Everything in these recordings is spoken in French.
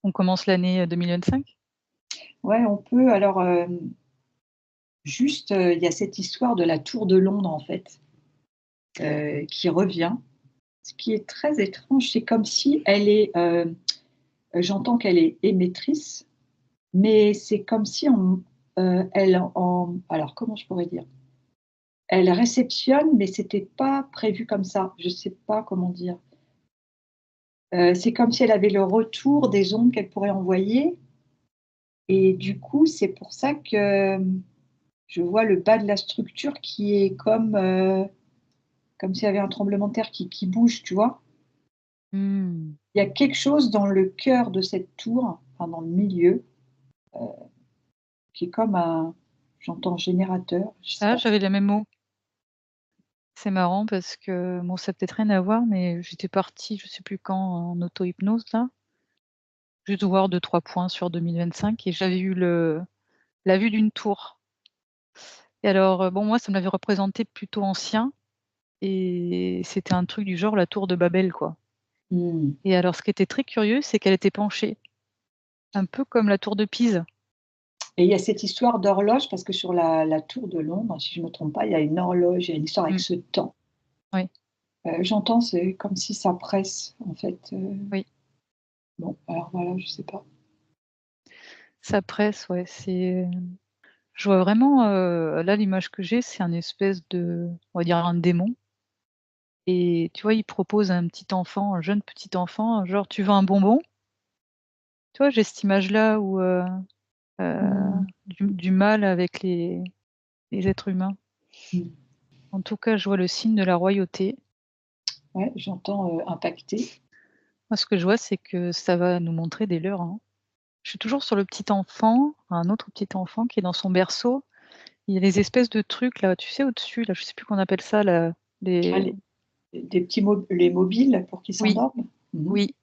On commence l'année 2025? Ouais, on peut. Alors, juste, il y a cette histoire de la tour de Londres, en fait, qui revient. Ce qui est très étrange, c'est comme si elle est, j'entends qu'elle est émettrice, mais c'est comme si elle alors comment je pourrais dire? Elle réceptionne, mais c'était pas prévu comme ça. Je sais pas comment dire. C'est comme si elle avait le retour des ondes qu'elle pourrait envoyer et du coup, c'est pour ça que, je vois le bas de la structure qui est comme s'il y avait un tremblement de terre qui bouge, tu vois? Mmh. Il y a quelque chose dans le cœur de cette tour, enfin dans le milieu, qui est comme un j'entends générateur, je sais Ah, pas. j'avais les mêmes mots. C'est marrant parce que, bon, ça a peut-être rien à voir, mais j'étais partie, je sais plus quand, en auto-hypnose là, juste voir 2-3 points sur 2025 et j'avais eu la vue d'une tour et alors, bon, moi, ça me l'avait représenté plutôt ancien et c'était un truc du genre la tour de Babel, quoi Mmh. et alors ce qui était très curieux, c'est qu'elle était penchée, un peu comme la tour de Pise. Et il y a cette histoire d'horloge parce que sur la tour de Londres, si je me trompe pas, il y a une horloge, il y a une histoire avec Mmh, ce temps. oui, J'entends, c'est comme si ça presse en fait, oui, bon, alors voilà, je sais pas. ça presse, ouais, je vois vraiment, là, l'image que j'ai, c'est un espèce de on va dire un démon. Et tu vois, il propose à un petit enfant, un jeune petit enfant, genre: «Tu veux un bonbon?» Tu vois, j'ai cette image-là où, Mmh. du mal avec les êtres humains. Mmh. En tout cas, je vois le signe de la royauté. Ouais, j'entends, impacté. Moi, ce que je vois, c'est que ça va nous montrer des leurres, hein. Je suis toujours sur le petit enfant, un autre petit enfant qui est dans son berceau. Il y a les espèces de trucs là, tu sais, au-dessus là, je sais plus comment on appelle ça là, Ah les des petits les mobiles pour qu'ils oui, s'endorment? Mmh mh. oui,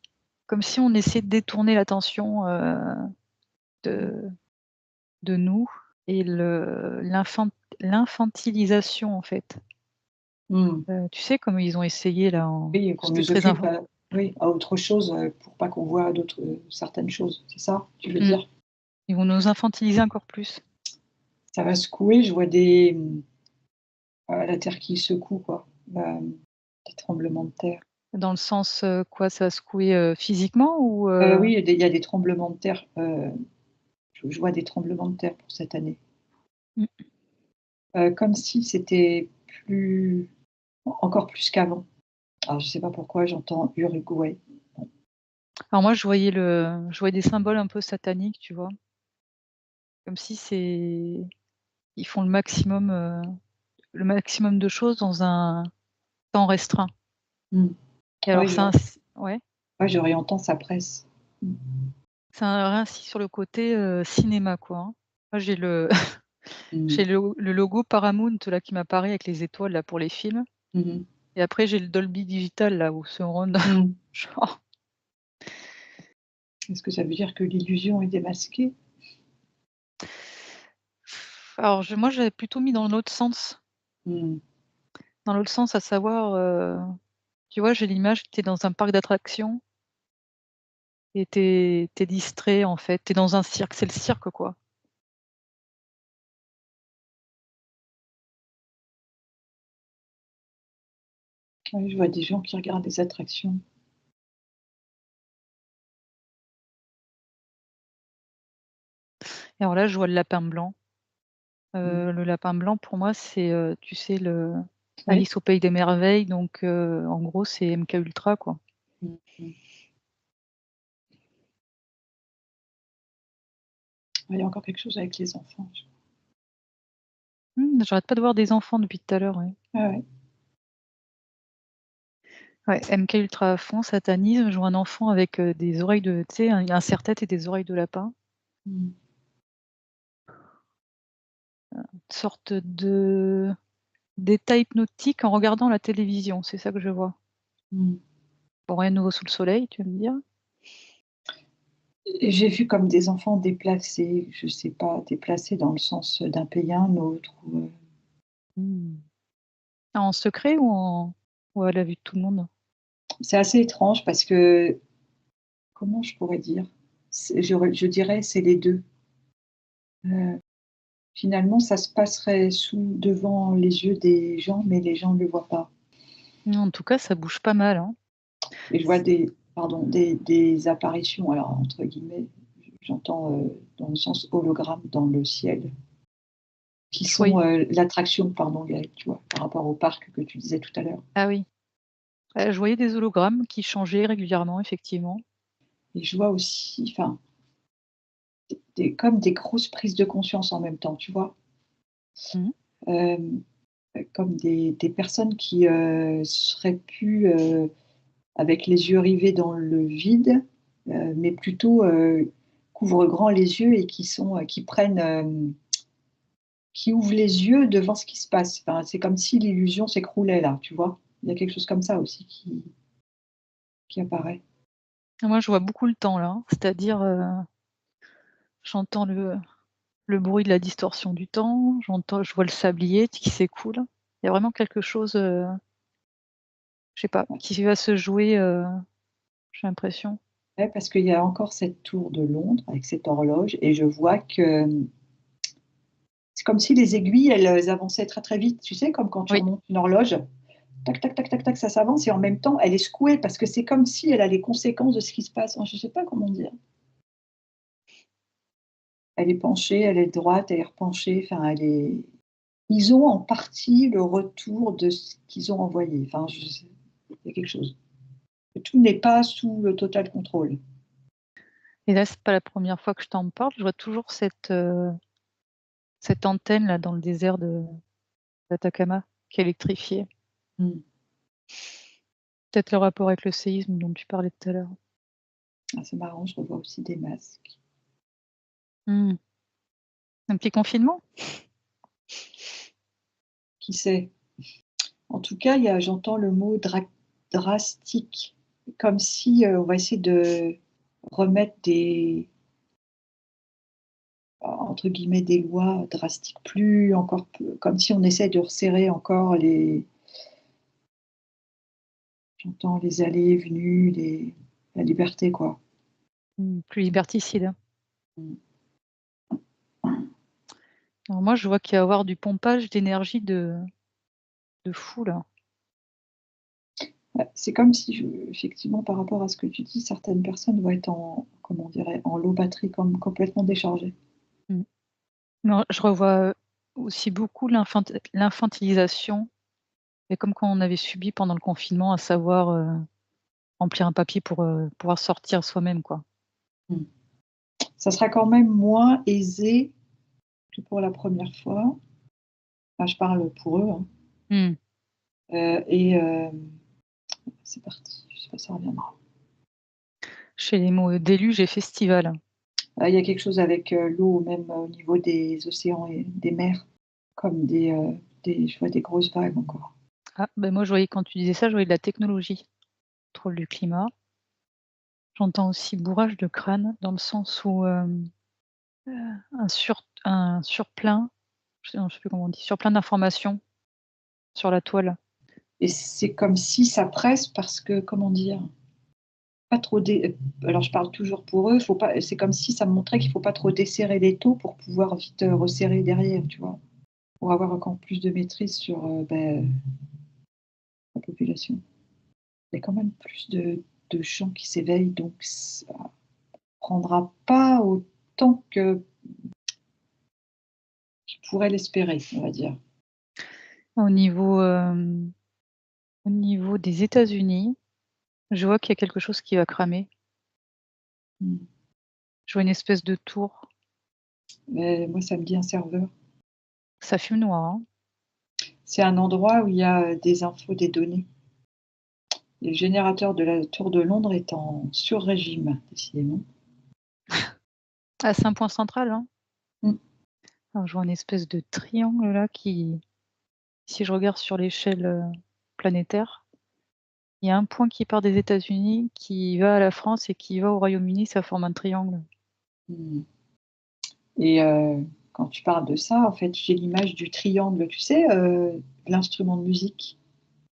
comme si on essayait de détourner l'attention, Mmh. de nous et l'infantilisation, en fait. Mmh. Tu sais, comme ils ont essayé là en Oui, qu'on c'était nous très occupe inf à oui, à autre chose, pour pas qu'on voit d'autres, certaines choses, c'est ça, tu veux mmh, dire? ils vont nous infantiliser encore plus. Ça va secouer, je vois des, la terre qui secoue quoi, des tremblements de terre. Dans le sens, quoi, ça va secouer, physiquement ou Oui, il y a des tremblements de terre, je vois des tremblements de terre pour cette année. mmh. Comme si c'était plus encore plus qu'avant. Alors je sais pas pourquoi j'entends Uruguay. Bon. Alors moi, je voyais des symboles un peu sataniques, tu vois? Comme si ils font le maximum de choses dans un temps restreint Mmh. et alors Ouais, c'est un s ouais, ouais, je réentends ça presse. Mmh. c'est un ainsi sur le côté, cinéma, quoi, hein. Moi, j'ai le Mmh. j'ai le logo Paramount là qui m'apparaît avec les étoiles là pour les films. Mmh mh. Et après j'ai le Dolby Digital là où surround Mmh. genre Est-ce que ça veut dire que l'illusion est démasquée? alors moi j'avais plutôt mis Mmh. dans l'autre sens à savoir, tu vois, j'ai l'image, tu es dans un parc d'attractions et tu es distrait en fait, tu es dans un cirque, c'est le cirque quoi. Ouais, je vois des gens qui regardent des attractions. Et alors là je vois le lapin blanc. Mmh. Le lapin blanc pour moi c'est, tu sais le Oui. Alice au pays des merveilles donc en gros c'est MK Ultra quoi. Mmh mh. Ouais, il y a encore quelque chose avec les enfants. J'arrête pas de voir des enfants depuis tout à l'heure, ouais. Ouais, ouais. Ouais, MK Ultra à fond, satanisme, je vois un enfant avec, des oreilles de tu sais un serre-tête et des oreilles de lapin. Mmh. Sorte de d'état hypnotique en regardant la télévision, c'est ça que je vois. Mmh. Bon, rien de nouveau sous le soleil, tu vas me dire? Et j'ai vu comme des enfants déplacés, je sais pas, déplacés dans le sens, d'un pays à un autre ou, Mmh. En secret ou à la vue de tout le monde? c'est assez étrange parce que comment je pourrais dire? Je dirais c'est les 2. Finalement, ça se passerait devant les yeux des gens, mais les gens ne le voient pas. En tout cas, ça bouge pas mal, hein. Et je vois des apparitions, alors entre guillemets, j'entends, dans le sens hologramme dans le ciel, qui Je sont, voyais l'attraction, pardon, Gaëlle, tu vois? Par rapport au parc que tu disais tout à l'heure. ah oui, je voyais des hologrammes qui changeaient régulièrement, effectivement. Et je vois aussi, enfin, comme des grosses prises de conscience en même temps, tu vois? Mmh. Hem, Comme des personnes qui, seraient plus, avec les yeux rivés dans le vide, mais plutôt, qu'ouvrent grand les yeux et qui prennent, qui ouvrent les yeux devant ce qui se passe. Enfin, c'est comme si l'illusion s'écroulait là, tu vois? Il y a quelque chose comme ça aussi qui apparaît. Moi, je vois beaucoup le temps là, hein. C'est-à-dire, j'entends le bruit de la distorsion du temps, je vois le sablier qui s'écoule. Il y a vraiment quelque chose, je sais pas, Ouais, qui va se jouer, j'ai l'impression. ouais, parce qu'il y a encore cette tour de Londres avec cette horloge et je vois que, c'est comme si les aiguilles, elles avançaient très, très vite. Tu sais, comme quand tu Oui, remontes une horloge, tac, tac, tac, tac, tac, ça s'avance et en même temps, elle est secouée parce que c'est comme si elle a les conséquences de ce qui se passe. Enfin, je ne sais pas comment dire. Elle est penchée, elle est droite, elle est repenchée, enfin, elle est ils ont en partie le retour de ce qu'ils ont envoyé. Enfin, je sais, il y a quelque chose. Tout n'est pas sous le total contrôle. et là, c'est pas la première fois que je t'en parle. Je vois toujours cette antenne là dans le désert d'Atacama qui est électrifiée. Mmh. Peut-être le rapport avec le séisme dont tu parlais tout à l'heure. Ah, c'est marrant, je revois aussi des masques. Mmh. Un petit confinement? Qui sait? En tout cas, j'entends le mot drastique, comme si, on va essayer de remettre entre guillemets, «des lois drastiques», plus encore p comme si on essaie de resserrer encore j'entends les allées et venues, la liberté, quoi. Plus liberticide. Mmh. Alors moi, je vois qu'il va y avoir du pompage d'énergie de fou là. Ouais, c'est comme si effectivement, par rapport à ce que tu dis, certaines personnes vont être en comment on dirait? En low batterie, comme complètement déchargées. Mmh. Non, je revois aussi beaucoup l'infantilisation, et comme quand on avait subi pendant le confinement, à savoir, remplir un papier pour, pouvoir sortir soi-même, quoi. Mmh. Ça sera quand même moins aisé que pour la première fois. Enfin, je parle pour eux, hein, Mmh. et c'est parti, je sais pas, ça reviendra. Chez les mots déluge et festival. Il y a quelque chose avec, l'eau, même au niveau des océans et des mers, comme je vois des grosses vagues encore. Ah, ben moi je voyais quand tu disais ça, je voyais de la technologie, contrôle du climat. J'entends aussi bourrage de crâne dans le sens où, un surplein, je sais plus comment on dit, surplein d'informations sur la toile. Et c'est comme si ça presse parce que, comment dire? Pas trop alors je parle toujours pour eux, faut pas c'est comme si ça me montrait qu'il faut pas trop desserrer l'étau pour pouvoir vite, resserrer derrière, tu vois? Pour avoir encore plus de maîtrise sur, la population. Il y a quand même plus de gens qui s'éveillent, donc ça prendra pas autant que je pourrais l'espérer, on va dire. Au niveau, au niveau des États-Unis, je vois qu'il y a quelque chose qui va cramer. Mmh. Je vois une espèce de tour. Mais moi, ça me dit un serveur. Ça fume noir, hein. C'est un endroit où il y a, des infos, des données. Et le générateur de la tour de Londres est en sur-régime, décidément. Ah, c'est un point central, hein. Mmh. Alors je vois une espèce de triangle là qui, si je regarde sur l'échelle, planétaire, il y a un point qui part des États-Unis, qui va à la France et qui va au Royaume-Uni, ça forme un triangle. Mmh. Et quand tu parles de ça, en fait, j'ai l'image du triangle, tu sais, l'instrument de musique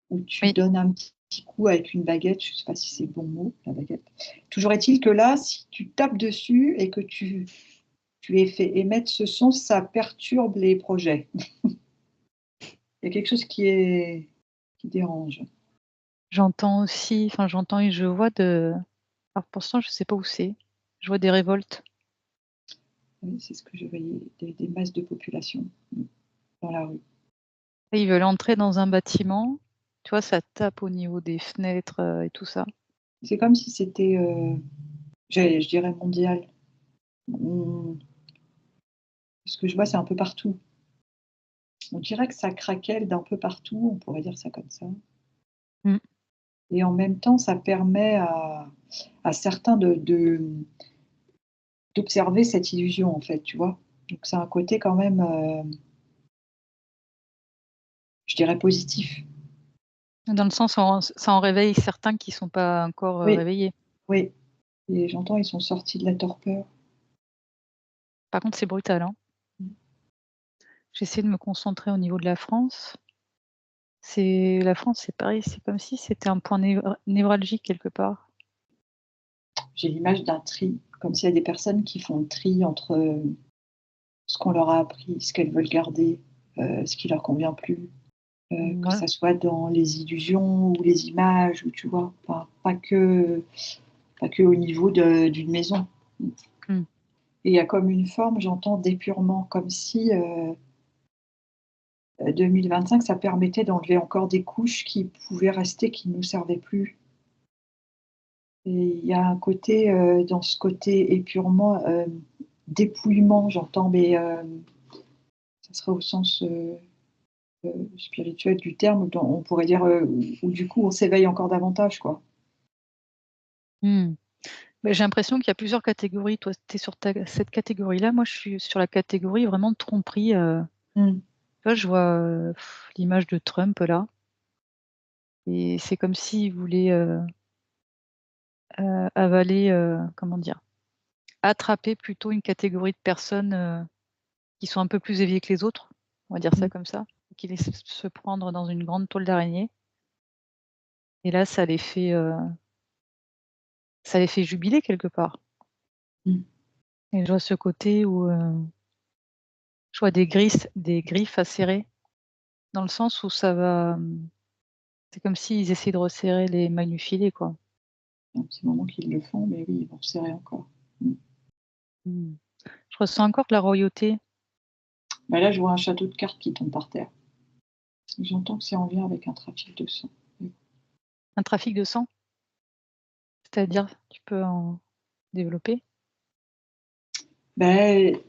où tu Oui, donnes un petit petit coup avec une baguette, je ne sais pas si c'est le bon mot, la baguette. Toujours est-il que là, si tu tapes dessus et que tu es fait émettre ce son, ça perturbe les projets. Il y a quelque chose qui dérange. J'entends aussi, enfin j'entends et je vois alors pour l'instant je sais pas où c'est. Je vois des révoltes. Oui, c'est ce que je voyais, des masses de population dans la rue. Et ils veulent entrer dans un bâtiment, tu vois, ça tape au niveau des fenêtres, et tout ça. C'est comme si c'était, je dirais mondial. On Ce que je vois, c'est un peu partout. On dirait que ça craquelle d'un peu partout, on pourrait dire ça comme ça. Mmh. Et en même temps, ça permet à certains d'observer cette illusion, en fait, tu vois? Donc c'est un côté quand même, je dirais positif. Dans le sens où ça en réveille certains qui sont pas encore, Oui, réveillés. oui, et j'entends, ils sont sortis de la torpeur. Par contre, c'est brutal, hein. Mmh. J'essaie de me concentrer au niveau de la France. La France, c'est pareil, c'est comme si c'était un point névralgique quelque part. J'ai l'image d'un tri, comme s'il y a des personnes qui font le tri entre, ce qu'on leur a appris, ce qu'elles veulent garder, ce qui leur convient plus. Que Ouais. ça soit dans les illusions ou les images ou tu vois? Enfin, pas que au niveau d'une maison. Mmh. Et il y a comme une forme, j'entends, d'épurement, comme si, 2025, ça permettait d'enlever encore des couches qui pouvaient rester, qui ne nous servaient plus. Et il y a un côté, dans ce côté épurement, dépouillement, j'entends, mais, ça serait au sens, spirituel du terme, dont on pourrait dire, où du coup on s'éveille encore davantage, quoi. Mmh. Bah, j'ai l'impression qu'il y a plusieurs catégories. Toi, tu es sur cette catégorie-là. Moi, je suis sur la catégorie vraiment de tromperie, Mmh. tu vois, je vois, l'image de Trump là et c'est comme s'il voulait, avaler, comment dire? Attraper plutôt une catégorie de personnes, qui sont un peu plus éveillées que les autres, on va dire ça Mmh. comme ça, qui laissent se prendre dans une grande toile d'araignée et là, ça les fait jubiler quelque part Mmh. et je vois ce côté où, je vois des griffes acérées dans le sens où ça va, c'est comme s'ils essayaient de resserrer les mailles du filet, quoi. Un petit moment qu'ils le font, mais oui, ils vont serrer encore. Mmh. Mmh. Je ressens encore de la royauté. Bah, là, je vois un château de cartes qui tombe par terre. J'entends que c'est en lien avec un trafic de sang. Mmh. Un trafic de sang? C'est-à-dire? Tu peux en développer? Beh,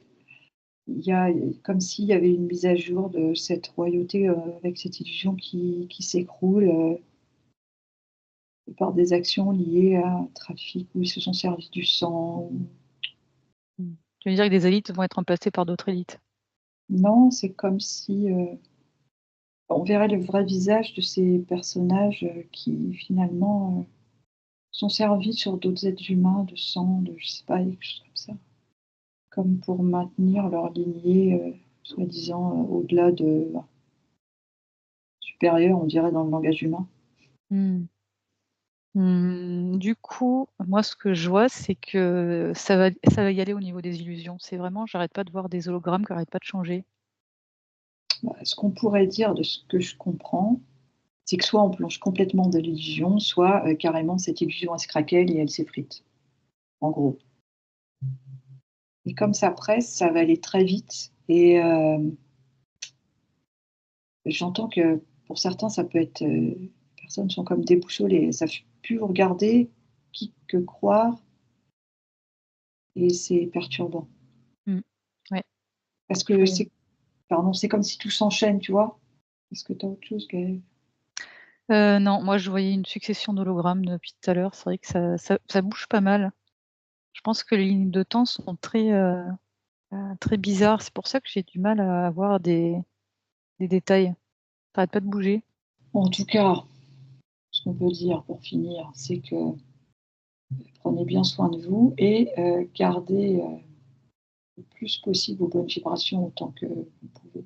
il y a comme s'il y avait une mise à jour de cette royauté, avec cette illusion qui s'écroule, par des actions liées à un trafic où ils se sont servis du sang ou Mmh. Tu veux dire que des élites vont être remplacées par d'autres élites? non, c'est comme si, on verrait le vrai visage de ces personnages, qui finalement, sont servis sur d'autres êtres humains de sang, de je sais pas, quelque chose comme ça. Comme pour maintenir leur lignée, soi-disant, au-delà de supérieure, on dirait dans le langage humain. Mmh. Du coup, moi, ce que je vois, c'est que ça va y aller au niveau des illusions. C'est vraiment j'arrête pas de voir des hologrammes qui arrêtent pas de changer. Bah, ce qu'on pourrait dire de ce que je comprends, c'est que soit on plonge complètement dans l'illusion, soit, carrément cette illusion elle se craquelle et elle s'effrite, en gros. Et comme ça presse, ça va aller très vite et j'entends que pour certains ça peut être, les personnes sont comme déboussolées, elles savent plus où regarder, qui que croire et c'est perturbant. Mmh. Ouais, Parce je que vois. c'est comme si tout s'enchaîne, tu vois? Est-ce que tu as autre chose, Gaëlle? Non, moi, je voyais une succession d'hologrammes depuis tout à l'heure. C'est vrai que ça bouge pas mal. Je pense que les lignes de temps sont très bizarres. C'est pour ça que j'ai du mal à avoir des détails. Ça arrête pas de bouger. En tout cas, ce qu'on peut dire pour finir, c'est que prenez bien soin de vous et gardez, le plus possible vos bonnes vibrations autant que vous pouvez.